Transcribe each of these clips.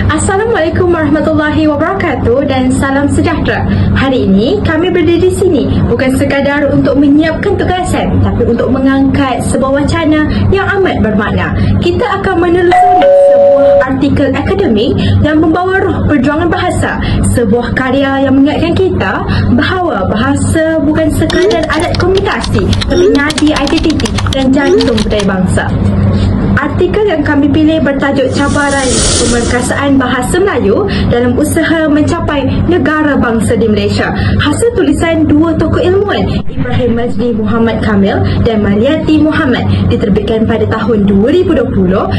Assalamualaikum warahmatullahi wabarakatuh dan salam sejahtera. Hari ini kami berdiri di sini bukan sekadar untuk menyiapkan tugasan, tapi untuk mengangkat sebuah wacana yang amat bermakna. Kita akan menelusuri sebuah artikel akademik yang membawa roh perjuangan bahasa, sebuah karya yang mengingatkan kita bahawa bahasa bukan sekadar alat komunikasi, tapi nadi identiti dan jantung budaya bangsa. Artikel yang kami pilih bertajuk Cabaran Pemerkasaan Bahasa Melayu dalam Usaha Mencapai Negara Bangsa di Malaysia. Hasil tulisan dua tokoh ilmuwan, Ibrahim Majdi Muhammad Kamil dan Mariati Muhammad, diterbitkan pada tahun 2020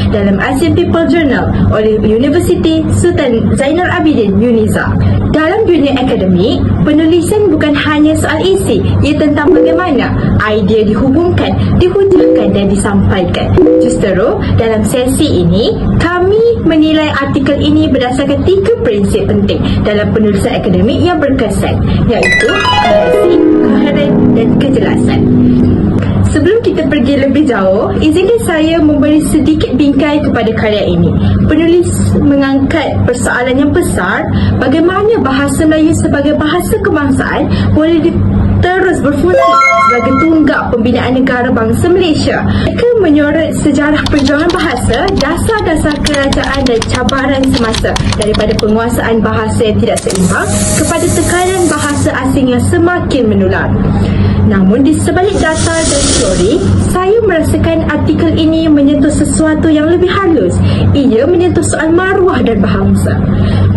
dalam Asian People Journal oleh Universiti Sultan Zainal Abidin UNIZA. Dalam dunia akademik, penulisan bukan hanya soal isi, ia tentang bagaimana idea dihubungkan, dihujahkan dan disampaikan. Justru dalam sesi ini, kami menilai artikel ini berdasarkan 3 prinsip penting dalam penulisan akademik yang berkesan, iaitu narasi, koheren dan kejelasan. Sebelum kita pergi lebih jauh, izinkan saya memberi sedikit bingkai kepada karya ini. Penulis mengangkat persoalan yang besar, bagaimana bahasa Melayu sebagai bahasa kebangsaan boleh terus berfungsi sebagai tunggak pembinaan negara bangsa Malaysia. Mereka menyorot sejarah perjuangan bahasa, dasar-dasar kerajaan dan cabaran semasa, daripada penguasaan bahasa yang tidak seimbang kepada tekanan bahasa asing yang semakin menular. Namun di sebalik data dan teori, saya merasakan artikel ini menyentuh sesuatu yang lebih halus. Ia menyentuh soal maruah dan bangsa.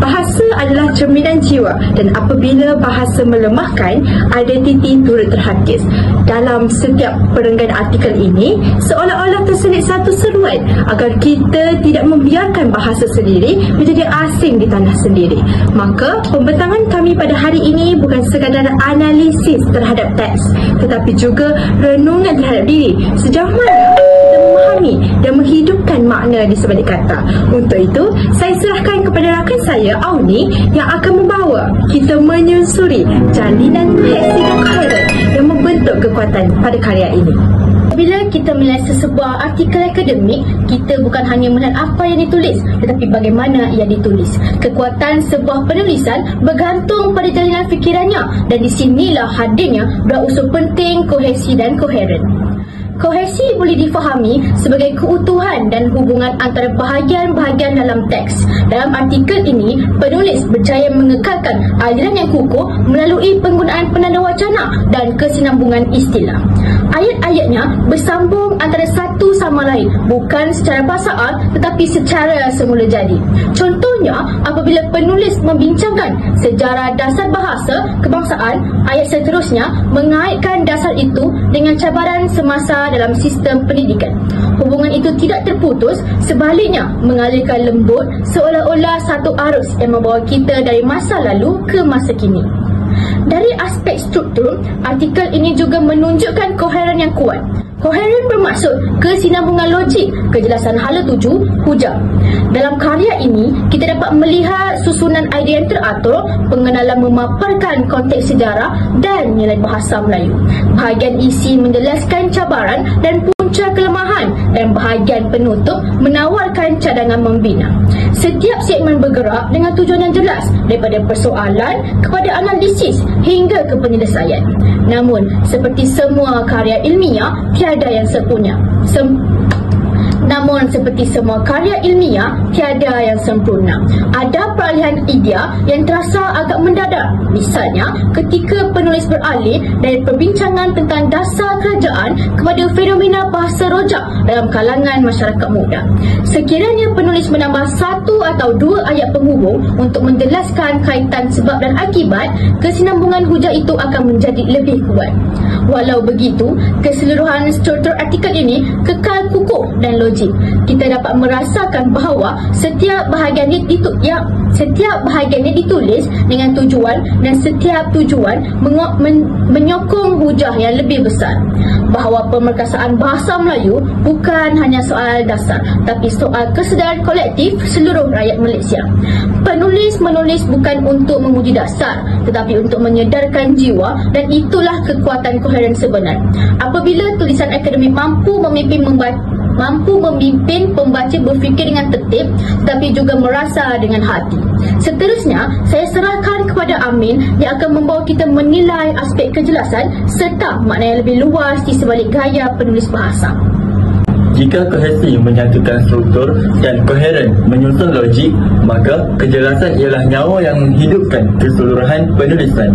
Bahasa adalah cerminan jiwa, dan apabila bahasa melemahkan, identiti turut terhakis. Dalam setiap perenggan artikel ini, seolah-olah terselit satu seruan agar kita tidak membiarkan bahasa sendiri menjadi asing di tanah sendiri. Maka, pembentangan kami pada hari ini bukan sekadar analisis terhadap teks, tetapi juga renungan terhadap diri. Sejauh mana kita memahami dan menghidupkan makna di sebalik kata. Untuk itu, saya serahkan kepada rakan saya, Auni, yang akan membawa kita menyusuri jalinan kohesi dan koheren yang membentuk kekuatan pada karya ini. Bila kita melihat sesebuah artikel akademik, kita bukan hanya melihat apa yang ditulis, tetapi bagaimana ia ditulis. Kekuatan sebuah penulisan bergantung pada jalinan fikirannya, dan di sinilah hadirnya dua unsur penting, kohesi dan koheren. Kohesi boleh difahami sebagai keutuhan dan hubungan antara bahagian-bahagian dalam teks. Dalam artikel ini, penulis berjaya mengekalkan aliran yang kukuh melalui penggunaan penanda wacana dan kesinambungan istilah. Ayat-ayatnya bersambung antara satu sama lain, bukan secara pasal tetapi secara semula jadi. Contohnya, apabila penulis membincangkan sejarah dasar bahasa kebangsaan, ayat seterusnya mengaitkan dasar itu dengan cabaran semasa dalam sistem pendidikan. Hubungan itu tidak terputus, sebaliknya mengalirkan lembut seolah-olah satu arus yang membawa kita dari masa lalu ke masa kini. Dari aspek struktur, artikel ini juga menunjukkan koheren yang kuat. Koheren bermaksud kesinambungan logik, kejelasan hala tuju, hujah. Dalam karya ini, kita dapat melihat susunan idea yang teratur, pengenalan memaparkan konteks sejarah dan nilai bahasa Melayu. Bahagian isi menjelaskan cabaran dan punca kelemahan, dan bahagian penutup menawarkan cadangan membina. Setiap segmen bergerak dengan tujuan yang jelas, daripada persoalan kepada analisis hingga ke penyelesaian. Namun, seperti semua karya ilmiah, tiada yang sempurna. Namun seperti semua karya ilmiah, tiada yang sempurna. Ada peralihan idea yang terasa agak mendadak. Misalnya, ketika penulis beralih dari perbincangan tentang dasar kerajaan kepada fenomena bahasa rojak dalam kalangan masyarakat muda. Sekiranya penulis menambah 1 atau 2 ayat penghubung untuk menjelaskan kaitan sebab dan akibat, kesinambungan hujah itu akan menjadi lebih kuat. Walau begitu, keseluruhan struktur artikel ini kekal kukuh dan logik. Kita dapat merasakan bahawa setiap bahagiannya ditulis dengan tujuan, dan setiap tujuan menyokong hujah yang lebih besar. Bahawa pemerkasaan bahasa Melayu bukan hanya soal dasar, tapi soal kesedaran kolektif seluruh rakyat Malaysia. Penulis menulis bukan untuk menguji dasar, tetapi untuk menyedarkan jiwa, dan itulah kekuatan koheren sebenar. Apabila tulisan akademik mampu memimpin mampu memimpin pembaca berfikir dengan tertib tapi juga merasa dengan hati. Seterusnya, saya serahkan kepada Amin yang akan membawa kita menilai aspek kejelasan serta makna yang lebih luas di sebalik gaya penulis bahasa. Jika kohesi menyatukan struktur dan koheren menyusun logik, maka kejelasan ialah nyawa yang menghidupkan keseluruhan penulisan.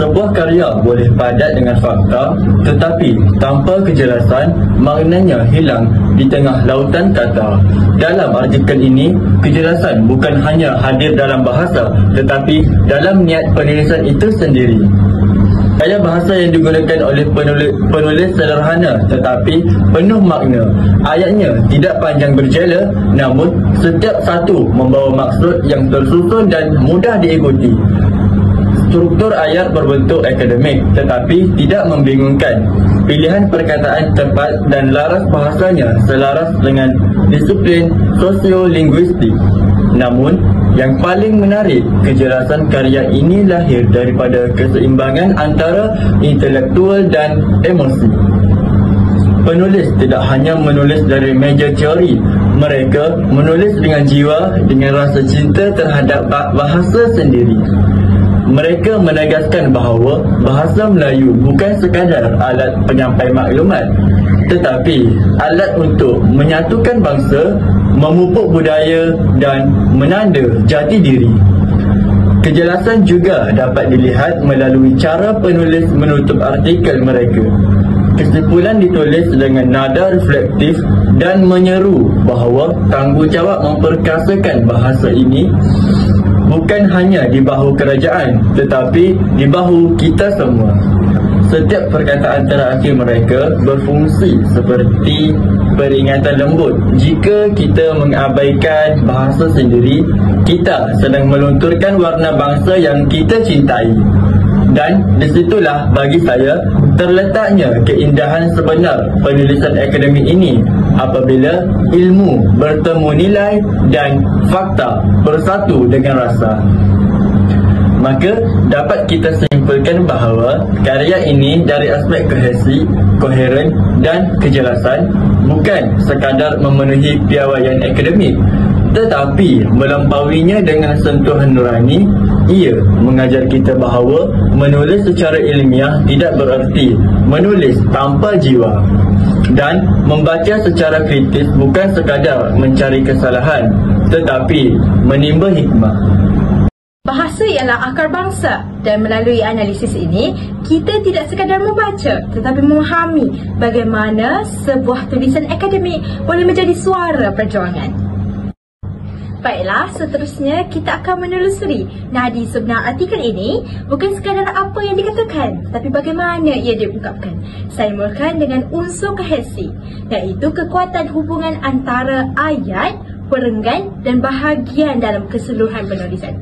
Sebuah karya boleh padat dengan fakta, tetapi tanpa kejelasan, maknanya hilang di tengah lautan kata. Dalam artikel ini, kejelasan bukan hanya hadir dalam bahasa, tetapi dalam niat penulisan itu sendiri. Gaya bahasa yang digunakan oleh penulis sederhana tetapi penuh makna. Ayatnya tidak panjang berjela, namun setiap satu membawa maksud yang tersusun dan mudah diikuti. Struktur ayat berbentuk akademik tetapi tidak membingungkan. Pilihan perkataan tepat dan laras bahasanya selaras dengan disiplin sosiolinguistik. Namun, yang paling menarik, kejelasan karya ini lahir daripada keseimbangan antara intelektual dan emosi. Penulis tidak hanya menulis dari meja teori, mereka menulis dengan jiwa, dengan rasa cinta terhadap bahasa sendiri. Mereka menegaskan bahawa bahasa Melayu bukan sekadar alat penyampai maklumat, tetapi alat untuk menyatukan bangsa, memupuk budaya dan menanda jati diri. Kejelasan juga dapat dilihat melalui cara penulis menutup artikel mereka. Kesimpulan ditulis dengan nada reflektif dan menyeru bahawa tanggungjawab memperkasakan bahasa ini bukan hanya di bahu kerajaan tetapi di bahu kita semua. Setiap perkataan terakhir mereka berfungsi seperti peringatan lembut. Jika kita mengabaikan bahasa sendiri, kita sedang melunturkan warna bangsa yang kita cintai. Dan disitulah bagi saya terletaknya keindahan sebenar penulisan akademik ini, apabila ilmu bertemu nilai dan fakta bersatu dengan rasa. Maka dapat kita simpulkan bahawa karya ini dari aspek kohesi, koheren dan kejelasan bukan sekadar memenuhi piawaian akademik, tetapi melampauinya dengan sentuhan nurani. Ia mengajar kita bahawa menulis secara ilmiah tidak bererti menulis tanpa jiwa, dan membaca secara kritis bukan sekadar mencari kesalahan tetapi menimba hikmah. Bahasa ialah akar bangsa dan melalui analisis ini, kita tidak sekadar membaca tetapi memahami bagaimana sebuah tulisan akademik boleh menjadi suara perjuangan. Baiklah, seterusnya kita akan menelusuri nadi sebenar artikel ini. Bukan sekadar apa yang dikatakan, tapi bagaimana ia diungkapkan. Saya mulakan dengan unsur kohesi, iaitu kekuatan hubungan antara ayat, perenggan dan bahagian dalam keseluruhan penulisan.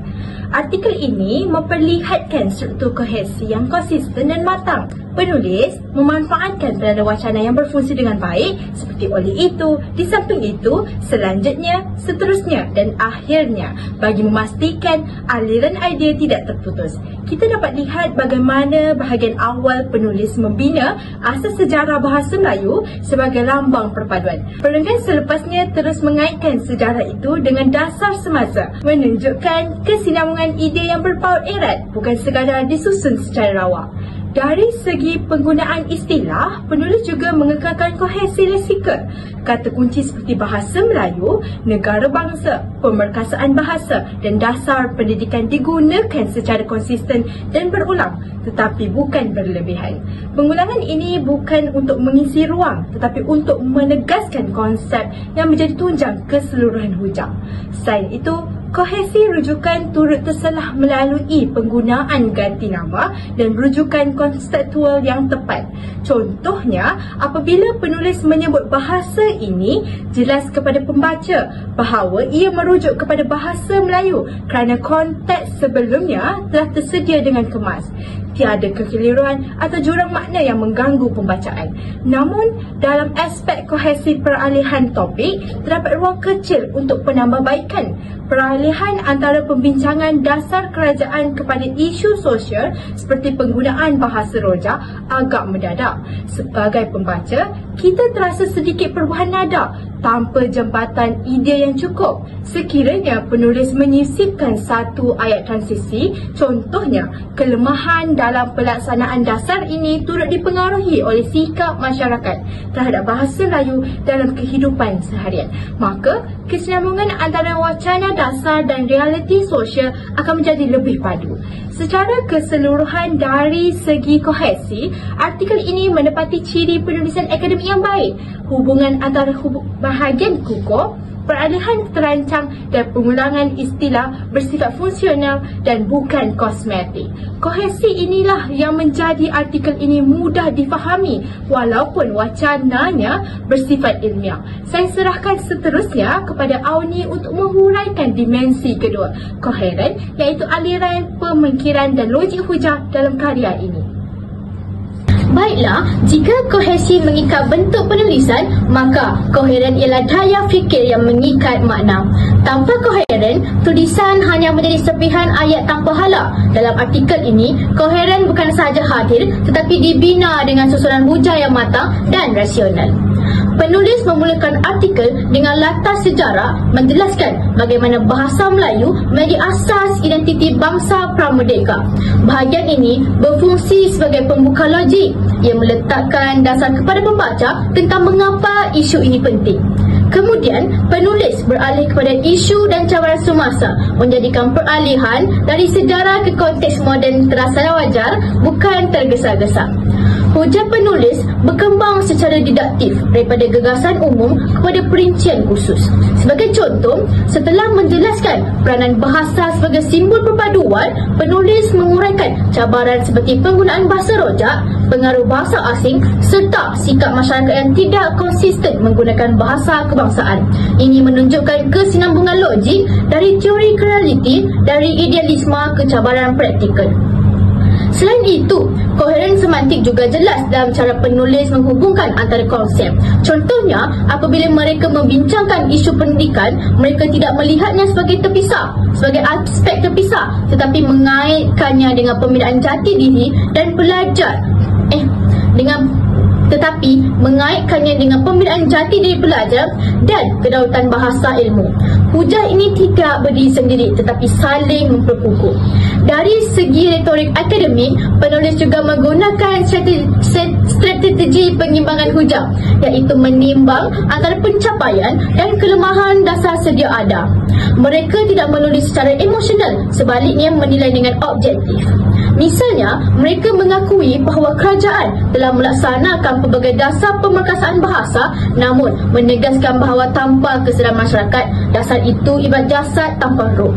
Artikel ini memperlihatkan struktur kohesi yang konsisten dan matang. Penulis memanfaatkan berada wacana yang berfungsi dengan baik, seperti oleh itu, di samping itu, selanjutnya, seterusnya dan akhirnya, bagi memastikan aliran idea tidak terputus. Kita dapat lihat bagaimana bahagian awal penulis membina asas sejarah bahasa Melayu sebagai lambang perpaduan. Perenggan selepasnya terus mengaitkan sejarah itu dengan dasar semasa, menunjukkan kesinambungan ide yang berpaut erat, bukan sekadar disusun secara rawak. Dari segi penggunaan istilah, penulis juga mengekalkan kohesi leksikal. Kata kunci seperti bahasa Melayu, negara bangsa, pemerkasaan bahasa dan dasar pendidikan digunakan secara konsisten dan berulang, tetapi bukan berlebihan. Pengulangan ini bukan untuk mengisi ruang, tetapi untuk menegaskan konsep yang menjadi tunjang keseluruhan hujang. Selain itu, kohesi rujukan turut terselah melalui penggunaan ganti nama dan rujukan konseptual yang tepat. Contohnya, apabila penulis menyebut bahasa ini, jelas kepada pembaca bahawa ia merujuk kepada bahasa Melayu kerana konteks sebelumnya telah tersedia dengan kemas. tiada kekeliruan atau jurang makna yang mengganggu pembacaan. Namun, dalam aspek kohesi peralihan topik, terdapat ruang kecil untuk penambahbaikan. Peralihan antara pembincangan dasar kerajaan kepada isu sosial seperti penggunaan bahasa rojak agak mendadak. Sebagai pembaca, kita terasa sedikit perubahan nada tanpa jembatan ide yang cukup. Sekiranya penulis menyisipkan satu ayat transisi, contohnya, kelemahan dalam pelaksanaan dasar ini turut dipengaruhi oleh sikap masyarakat terhadap bahasa Melayu dalam kehidupan seharian. Maka, kesinambungan antara wacana dasar dan realiti sosial akan menjadi lebih padu. Secara keseluruhan dari segi kohesi, artikel ini menepati ciri penulisan akademik yang baik. Hubungan antara bahagian kukuh, peralihan terancang dan pengulangan istilah bersifat fungsional dan bukan kosmetik. Kohesi inilah yang menjadi artikel ini mudah difahami walaupun wacananya bersifat ilmiah. Saya serahkan seterusnya kepada Auni untuk menghuraikan dimensi kedua, koheren, iaitu aliran pemikiran dan logik hujah dalam karya ini. Baiklah, jika kohesi mengikat bentuk penulisan, maka koheren ialah daya fikir yang mengikat makna. Tanpa koheren, tulisan hanya menjadi serpihan ayat tanpa hala. Dalam artikel ini, koheren bukan sahaja hadir tetapi dibina dengan susunan hujah yang matang dan rasional. Penulis memulakan artikel dengan latar sejarah menjelaskan bagaimana bahasa Melayu menjadi asas identiti bangsa pramerdeka. Bahagian ini berfungsi sebagai pembuka logik yang meletakkan dasar kepada pembaca tentang mengapa isu ini penting. Kemudian, penulis beralih kepada isu dan cabaran semasa, menjadikan peralihan dari sejarah ke konteks moden terasa wajar, bukan tergesa-gesa. Hujah penulis berkembang secara didaktif daripada gagasan umum kepada perincian khusus. Sebagai contoh, setelah menjelaskan peranan bahasa sebagai simbol perpaduan, penulis menguraikan cabaran seperti penggunaan bahasa rojak, pengaruh bahasa asing serta sikap masyarakat yang tidak konsisten menggunakan bahasa kebangsaan. Ini menunjukkan kesinambungan logik dari teori realiti dari idealisme ke cabaran praktikal. Selain itu, koheren semantik juga jelas dalam cara penulis menghubungkan antara konsep. Contohnya, apabila mereka membincangkan isu pendidikan, mereka tidak melihatnya sebagai terpisah, sebagai aspek terpisah, tetapi mengaitkannya dengan pembinaan jati diri dan pelajar. Mengaitkannya dengan pembinaan jati diri pelajar dan kedaulatan bahasa ilmu. Hujah ini tidak berdiri sendiri tetapi saling memperkukuh. Dari segi retorik akademik, penulis juga menggunakan strategi pengimbangan hujah, iaitu menimbang antara pencapaian dan kelemahan dasar sedia ada. Mereka tidak menulis secara emosional, sebaliknya menilai dengan objektif. Misalnya, mereka mengakui bahawa kerajaan telah melaksanakan pelbagai dasar pemerkasaan bahasa, namun menegaskan bahawa tanpa kesedaran masyarakat, dasar itu ibarat jasad tanpa roh.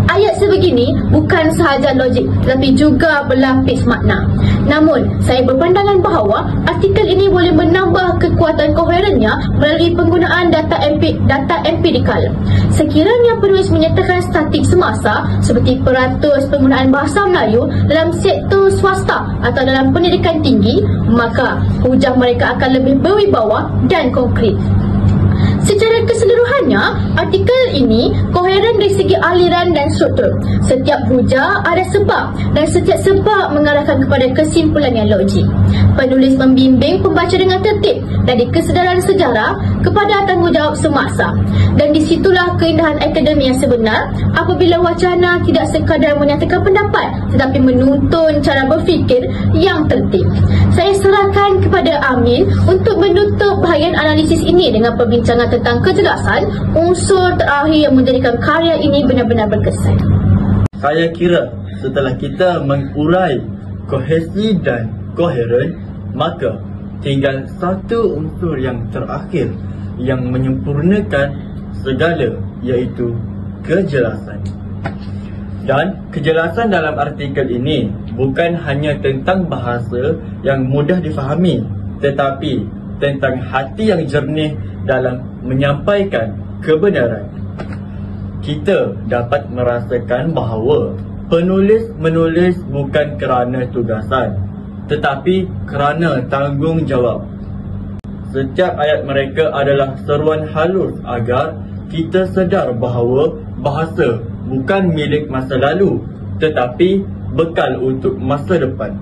Ayat sebegini bukan sahaja logik tetapi juga berlapis makna. Namun, saya berpandangan bahawa artikel ini boleh menambah kekuatan koherennya melalui penggunaan data empirikal. Sekiranya penulis menyertakan statik semasa seperti peratus penggunaan bahasa Melayu dalam sektor swasta atau dalam pendidikan tinggi, maka hujah mereka akan lebih berwibawa dan konkret. Secara keseluruhannya, artikel ini koheren dari segi aliran dan struktur. Setiap hujah ada sebab dan setiap sebab mengarahkan kepada kesimpulan yang logik. Penulis membimbing pembaca dengan tertib dari kesedaran sejarah kepada tanggungjawab semasa. Dan disitulah keindahan akademi yang sebenar apabila wacana tidak sekadar menyatakan pendapat tetapi menuntun cara berfikir yang tertib. Saya serahkan kepada Amin untuk menutup bahagian analisis ini dengan perbincangan tentang kejelasan unsur terakhir yang menjadikan karya ini benar-benar berkesan. Saya kira setelah kita mengurai kohesi dan koheren, maka tinggal satu unsur yang terakhir yang menyempurnakan segala, iaitu kejelasan. Dan kejelasan dalam artikel ini bukan hanya tentang bahasa yang mudah difahami, tetapi tentang hati yang jernih dalam menyampaikan kebenaran. Kita dapat merasakan bahawa Penulis menulis bukan kerana tugasan, tetapi kerana tanggungjawab. Setiap ayat mereka adalah seruan halus agar kita sedar bahawa bahasa bukan milik masa lalu, tetapi bekal untuk masa depan.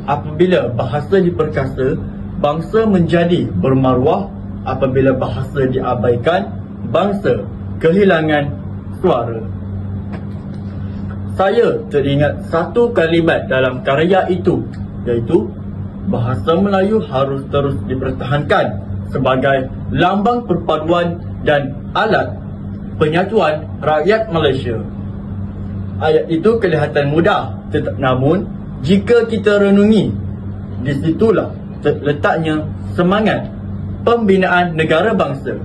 Apabila bahasa diperkasa, bangsa menjadi bermaruah. Apabila bahasa diabaikan, bangsa kehilangan suara. Saya teringat satu kalimat dalam karya itu, iaitu bahasa Melayu harus terus dipertahankan sebagai lambang perpaduan dan alat penyatuan rakyat Malaysia. Ayat itu kelihatan mudah, namun jika kita renungi, di situlah letaknya semangat pembinaan negara bangsa.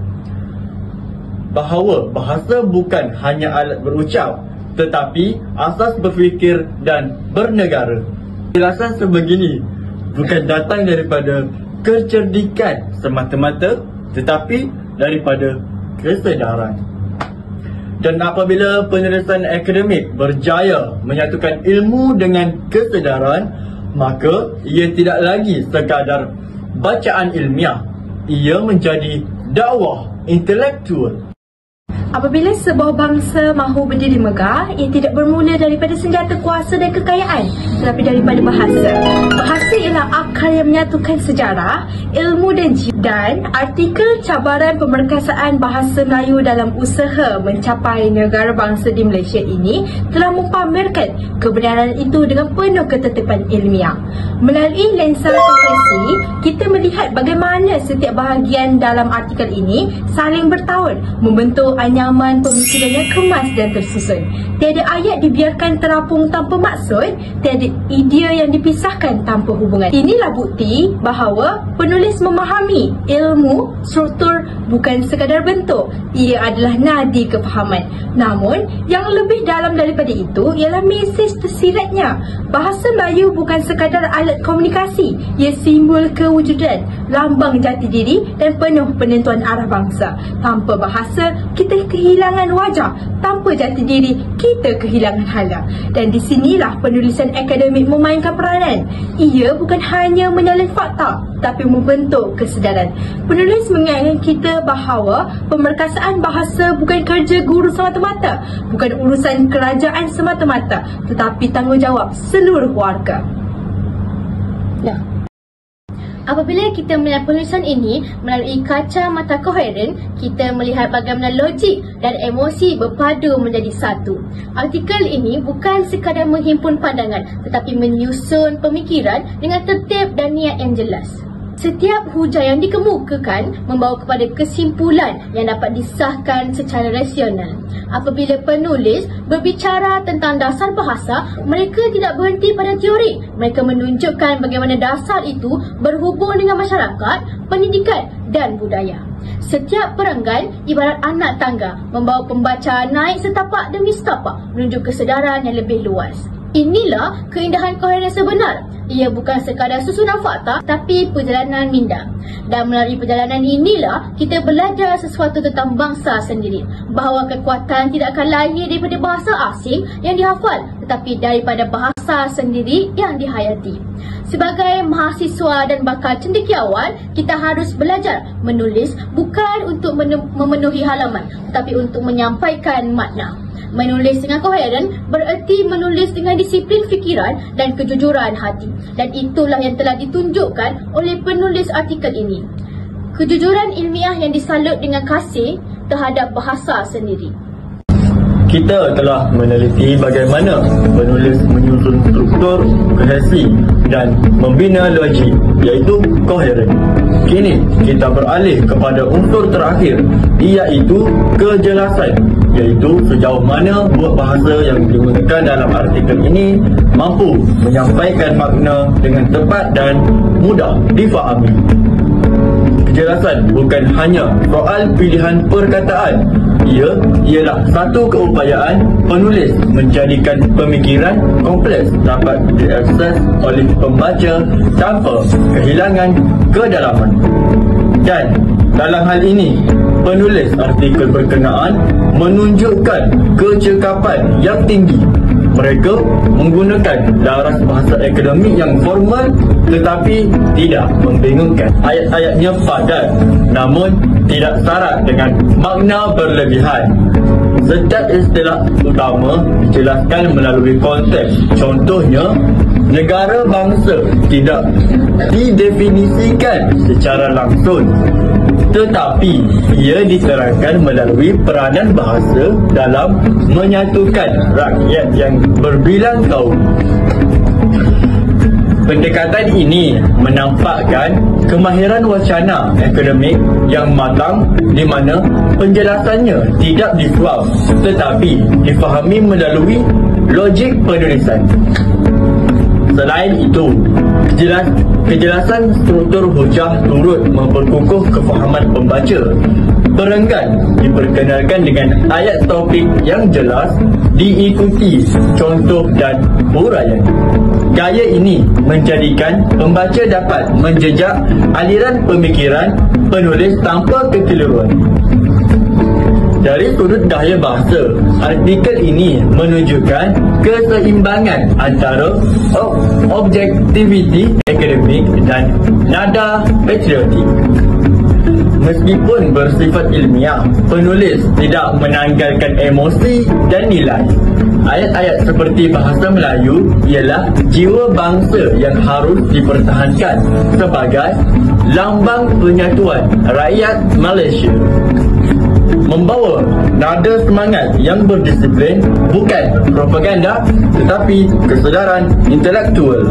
Bahawa bahasa bukan hanya alat berucap, tetapi asas berfikir dan bernegara. Penjelasan sebegini bukan datang daripada kecerdikan semata-mata, tetapi daripada kesedaran. Dan apabila penulisan akademik berjaya menyatukan ilmu dengan kesedaran, maka ia tidak lagi sekadar bacaan ilmiah, ia menjadi dakwah intelektual. Apabila sebuah bangsa mahu berdiri megah, ia tidak bermula daripada senjata kuasa dan kekayaan, tetapi daripada bahasa. Bahasa ialah akar yang menyatukan sejarah, ilmu dan jiwa. Dan artikel cabaran pemerkasaan bahasa Melayu dalam usaha mencapai negara bangsa di Malaysia ini telah mempamerkan kebenaran itu dengan penuh ketetapan ilmiah. Melalui lensa koherensi, kita melihat bagaimana setiap bahagian dalam artikel ini saling bertaut, membentuk anyaman pemikiran yang kemas dan tersusun. Tiada ayat dibiarkan terapung tanpa maksud, tiada idea yang dipisahkan tanpa hubungan. Inilah bukti bahawa penulis memahami ilmu, struktur bukan sekadar bentuk, ia adalah nadi kefahaman. Namun, yang lebih dalam daripada itu ialah mesej tersiratnya. Bahasa Melayu bukan sekadar alat komunikasi, ia simbol kewujudan, lambang jati diri dan penuh penentuan arah bangsa. Tanpa bahasa, kita kehilangan wajah. Tanpa jati diri, kita kehilangan hala. Dan di sinilah penulisan akademik memainkan peranan. Ia bukan hanya menyalin fakta, tapi membentuk kesedaran. Penulis mengingatkan kita bahawa pemerkasaan bahasa bukan kerja guru semata-mata, bukan urusan kerajaan semata-mata, tetapi tanggungjawab seluruh warga. Ya. Apabila kita melihat penulisan ini melalui kacamata koheren, kita melihat bagaimana logik dan emosi berpadu menjadi satu. Artikel ini bukan sekadar menghimpun pandangan, tetapi menyusun pemikiran dengan tertib dan niat yang jelas. Setiap hujah yang dikemukakan membawa kepada kesimpulan yang dapat disahkan secara rasional. Apabila penulis berbicara tentang dasar bahasa, mereka tidak berhenti pada teori. Mereka menunjukkan bagaimana dasar itu berhubung dengan masyarakat, pendidikan dan budaya. Setiap perenggan ibarat anak tangga, membawa pembaca naik setapak demi setapak menuju kesedaran yang lebih luas. Inilah keindahan koheren sebenar. Ia bukan sekadar susunan fakta, tapi perjalanan minda. Dan melalui perjalanan inilah kita belajar sesuatu tentang bangsa sendiri. Bahawa kekuatan tidak akan lahir daripada bahasa asing yang dihafal, tetapi daripada bahasa sendiri yang dihayati. Sebagai mahasiswa dan bakal cendekiawan, kita harus belajar menulis bukan untuk memenuhi halaman, tetapi untuk menyampaikan makna. Menulis dengan koheren bererti menulis dengan disiplin fikiran dan kejujuran hati. Dan itulah yang telah ditunjukkan oleh penulis artikel ini. Kejujuran ilmiah yang disalut dengan kasih terhadap bahasa sendiri. Kita telah meneliti bagaimana penulis menyusun struktur, koherensi dan membina logik, iaitu koheren. Kini kita beralih kepada unsur terakhir, iaitu kejelasan, iaitu sejauh mana buah bahasa yang digunakan dalam artikel ini mampu menyampaikan makna dengan tepat dan mudah difahami. Kejelasan bukan hanya soal pilihan perkataan, ia ialah satu keupayaan penulis menjadikan pemikiran kompleks dapat diakses oleh pembaca tanpa kehilangan kedalaman. Dan dalam hal ini, penulis artikel berkenaan menunjukkan kecekapan yang tinggi. Mereka menggunakan laras bahasa akademik yang formal tetapi tidak membingungkan. Ayat-ayatnya padat namun tidak syarat dengan makna berlebihan. Setiap istilah utama dijelaskan melalui konteks. Contohnya, negara bangsa tidak didefinisikan secara langsung, tetapi ia diterangkan melalui peranan bahasa dalam menyatukan rakyat yang berbilang kaum. Pendekatan ini menampakkan kemahiran wacana akademik yang matang di mana penjelasannya tidak disuap tetapi difahami melalui logik penulisan. Selain itu, kejelasan struktur hujah turut memperkukuh kefahaman pembaca. Perenggan diperkenalkan dengan ayat topik yang jelas, diikuti contoh dan huraian. Gaya ini menjadikan pembaca dapat menjejak aliran pemikiran penulis tanpa kekeliruan. Dari sudut daya bahasa, artikel ini menunjukkan keseimbangan antara objektiviti akademik dan nada patriotik. Meskipun bersifat ilmiah, penulis tidak menanggalkan emosi dan nilai. Ayat-ayat seperti bahasa Melayu ialah jiwa bangsa yang harus dipertahankan sebagai lambang penyatuan rakyat Malaysia. Membawa nada semangat yang berdisiplin, bukan propaganda tetapi kesedaran intelektual.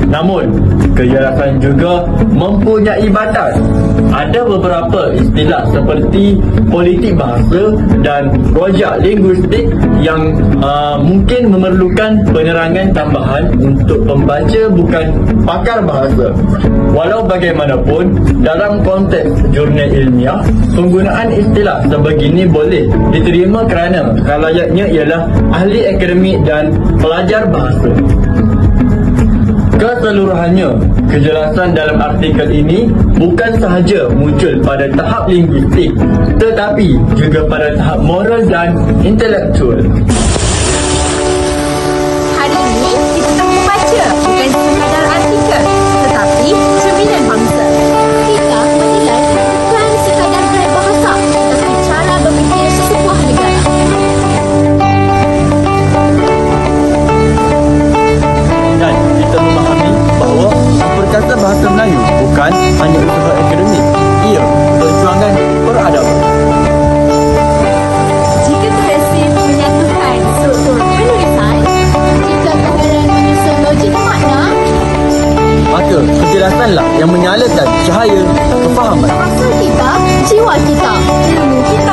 Namun, kejelasan juga mempunyai batas. Ada beberapa istilah seperti politik bahasa dan rojak linguistik yang mungkin memerlukan penerangan tambahan untuk pembaca bukan pakar bahasa. Walau bagaimanapun, dalam konteks jurnal ilmiah, penggunaan istilah sebegini boleh diterima kerana khalayaknya ialah ahli akademik dan pelajar bahasa. Keseluruhannya, kejelasan dalam artikel ini bukan sahaja muncul pada tahap linguistik tetapi juga pada tahap moral dan intelektual. Hari ini kita nak membaca bukan sekadar artikel tetapi cerminan bangsa. Kita menilai bukan sekadar gaya bahasa tetapi cara berfikir sebuah negara. Dan kita memahami bahawa memperkata bahasa Melayu bukan hanya usaha akademik, ia perjuangan peradaban. Jika berhasil menyatukan struktur penulisan, Jika koheran menyusun logik makna, maka kejelasanlah yang menyalakan cahaya kefahaman. bahasa kita, jiwa kita, ilmu kita.